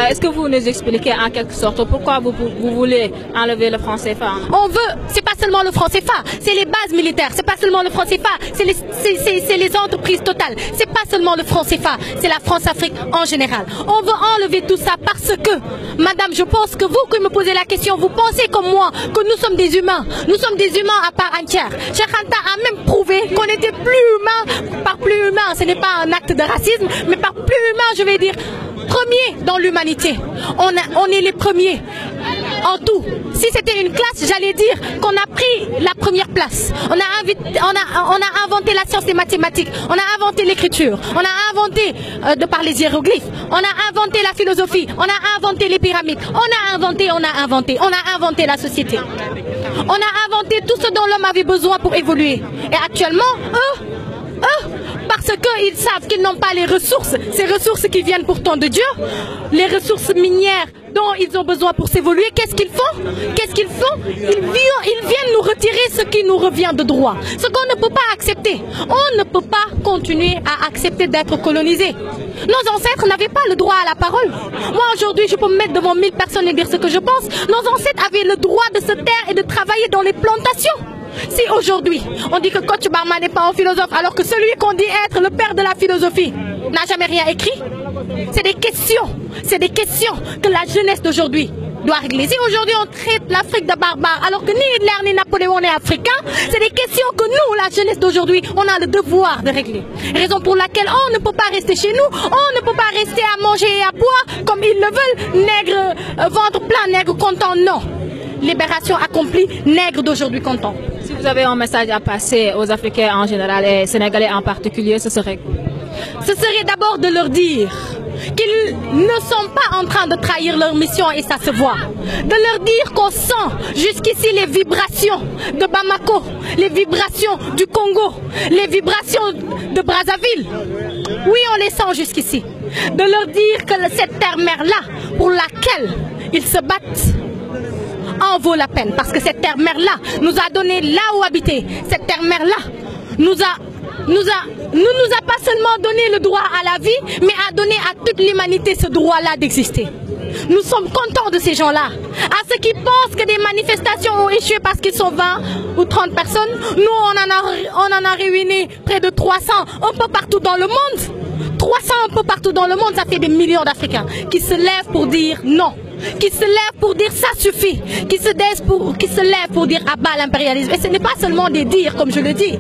Est-ce que vous nous expliquez en quelque sorte pourquoi vous voulez enlever le franc CFA? On veut, c'est pas seulement le franc CFA, c'est les bases militaires, c'est pas seulement le franc CFA, c'est les entreprises totales, c'est pas seulement le franc CFA, c'est la France-Afrique en général. On veut enlever tout ça parce que, madame, je pense que vous qui me posez la question, vous pensez comme moi que nous sommes des humains à part entière. Cheikh Anta a même prouvé qu'on était plus humain, par plus humain, ce n'est pas un acte de racisme, mais par plus humain, je vais dire, premier dans l'humanité. On est les premiers en tout. Si c'était une classe, j'allais dire qu'on a pris la première place. On a inventé la science des mathématiques, on a inventé l'écriture, on a inventé de par les hiéroglyphes, on a inventé la philosophie, on a inventé les pyramides, on a inventé la société. On a inventé tout ce dont l'homme avait besoin pour évoluer. Et actuellement, parce qu'ils savent qu'ils n'ont pas les ressources, ces ressources qui viennent pourtant de Dieu, les ressources minières dont ils ont besoin pour s'évoluer, qu'est-ce qu'ils font? Ils viennent nous retirer ce qui nous revient de droit. Ce qu'on ne peut pas accepter. On ne peut pas continuer à accepter d'être colonisé. Nos ancêtres n'avaient pas le droit à la parole. Moi aujourd'hui, je peux me mettre devant 1000 personnes et dire ce que je pense. Nos ancêtres avaient le droit de se taire et de travailler dans les plantations. Si aujourd'hui, on dit que Kocc Barma n'est pas un philosophe, alors que celui qu'on dit être le père de la philosophie n'a jamais rien écrit, c'est des questions que la jeunesse d'aujourd'hui doit régler. Si aujourd'hui on traite l'Afrique de barbare, alors que ni Hitler ni Napoléon n'est africain, c'est des questions que nous, la jeunesse d'aujourd'hui, on a le devoir de régler. Raison pour laquelle on ne peut pas rester chez nous, on ne peut pas rester à manger et à boire comme ils le veulent, nègre, ventre plein, nègre content, non. Libération accomplie, nègre d'aujourd'hui content. Si vous avez un message à passer aux Africains en général et Sénégalais en particulier, ce serait quoi? Ce serait d'abord de leur dire qu'ils ne sont pas en train de trahir leur mission et ça se voit. De leur dire qu'on sent jusqu'ici les vibrations de Bamako, les vibrations du Congo, les vibrations de Brazzaville. Oui, on les sent jusqu'ici. De leur dire que cette terre-mère-là, pour laquelle ils se battent, en vaut la peine. Parce que cette terre-mère-là nous a donné là où habiter. Cette terre-mère-là ne nous a pas seulement donné le droit à la vie, mais a donné à toute l'humanité ce droit-là d'exister. Nous sommes contents de ces gens-là. À ceux qui pensent que des manifestations ont échoué parce qu'ils sont 20 ou 30 personnes, nous on en a réuni près de 300 un peu partout dans le monde. 300 un peu partout dans le monde, ça fait des millions d'Africains qui se lèvent pour dire non. Qui se lèvent pour dire ça suffit, qui se lèvent pour dire abat l'impérialisme. Et ce n'est pas seulement des dires comme je le dis.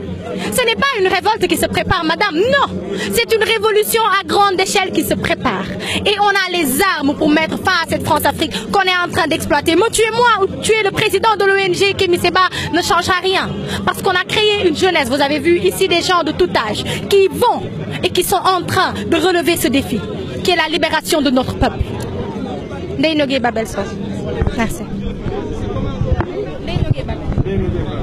Ce n'est pas une révolte qui se prépare, madame, non. C'est une révolution à grande échelle qui se prépare. Et on a les armes pour mettre fin à cette France-Afrique qu'on est en train d'exploiter. Me tuer moi ou tuer le président de l'ONG, Kémy Séba, ne changera rien. Parce qu'on a créé une jeunesse, vous avez vu ici des gens de tout âge, qui vont et qui sont en train de relever ce défi, qui est la libération de notre peuple. Ndeye Nogué Babel Sow. Merci. Ndeye Nogué Babel.